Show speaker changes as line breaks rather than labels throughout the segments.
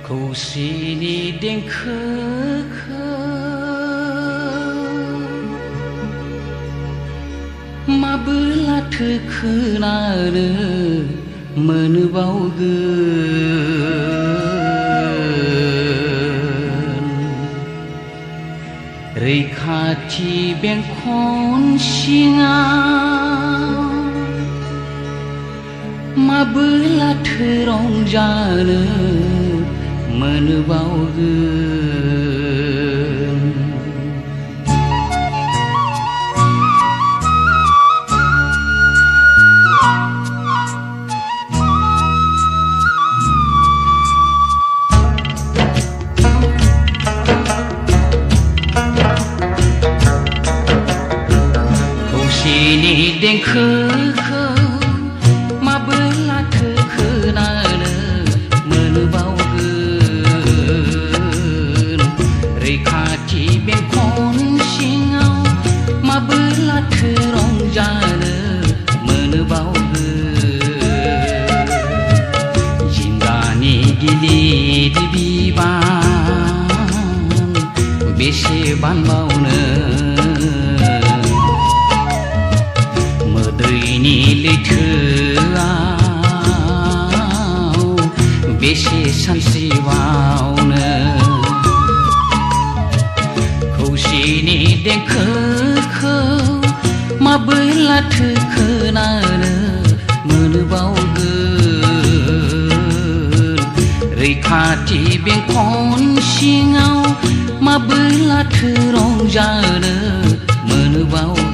खौसेनि देंखोखौ माबोलाथो खोनानो मोनबावगोन रैखाथि बेंखन सिङाव माबोलाथो रंजानो मोनबावगोन खौसेनि देंखोखौ माबोलाथो खोनानो मोनबावगोन रैखाथि बेंखन सिङाव माबोलाथो रंजानो मोनबावगोन जिंगानि गिलिर बिबान बेसे बानबावनो मोदैनि लैथोआव बेसे सानस्रिबावनो खौसेनि देंखोखौ माबोलाथो खोनानो मोनबावगोन रैखाथि बेंखन सिङाव माबोलाथो रंजानो मोनबावगोन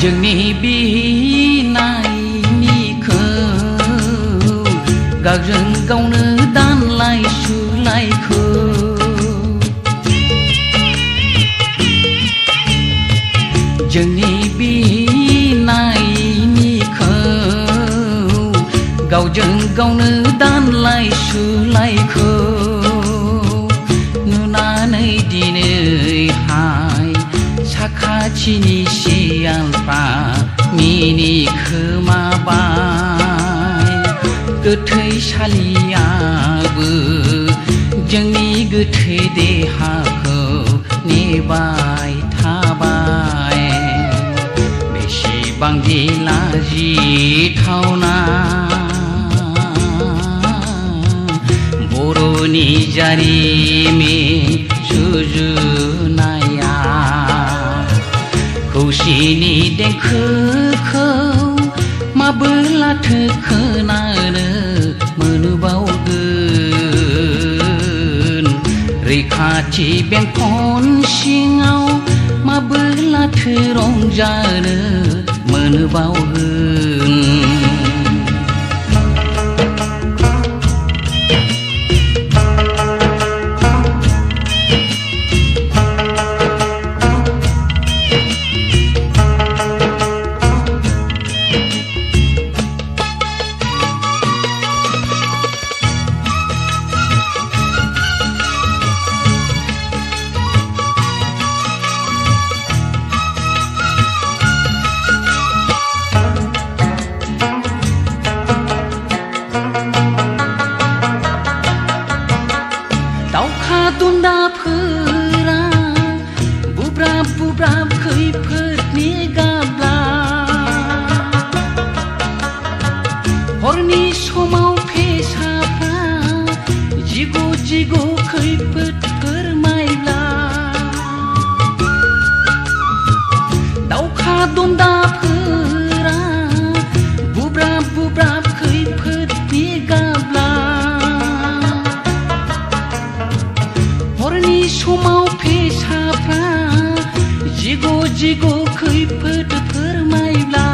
जोंनि बिनायनिखौ गावजों गावनो दानलाय सुलायखौ जोंनि बिनायनिखौ गावजों गावनो दानलाय सुलायखौ नुनानै दिनैहाय साखाथिनि सियालफ्रा मिनिखोमाबाय गोथैसालियाबो जोंनि गोथै देहाखौ नेबाय थाबाय बेसेबांदि लाजिथावना बर'नि जारिमिन सुजुनाया खौसेनि देंखोखौ माबोलाथो खोनानो मोनबावगोन रैखाथि बेंखन सिङाव माबोलाथो रंजानो मोनबावगोन जिगु खैफोद फोरमायब्ला दावखा दन्दाफोरा बुब्राब बुब्राब खैफोदनि गाब्ला हरनि समाव फेसाफ्रा जिगु जिगु खैफोद फोरमायब्ला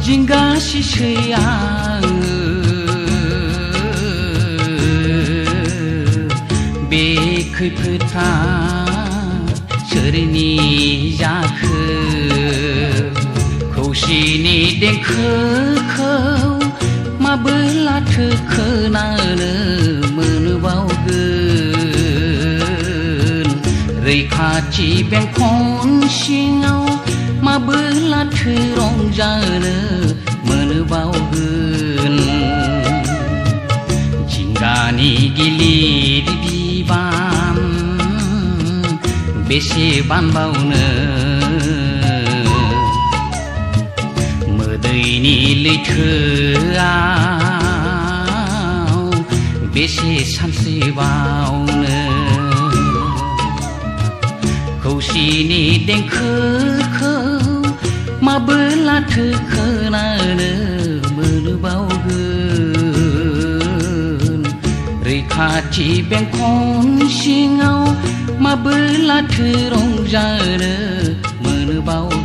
जिंगा सिसै आङो बे खैफोदआ सोरनि जाखो खौसेनि देंखोखौ माबोलाथो खोनानो मोनबावगोन रैखाथि बेंखन सिङाव माबोलाथो रंजानो मोनबावगोन जिंगानि गिलिर बिबान बेसे बानबावनो मोदैनि लैथोआव बेसे सानस्रिबावनो खौसेनि देंखोखौ माबोलाथो खोनानो मोनबावगोन रैखाथि बेंखन सिङाव माबोलाथो रंजानो मोनबावगोन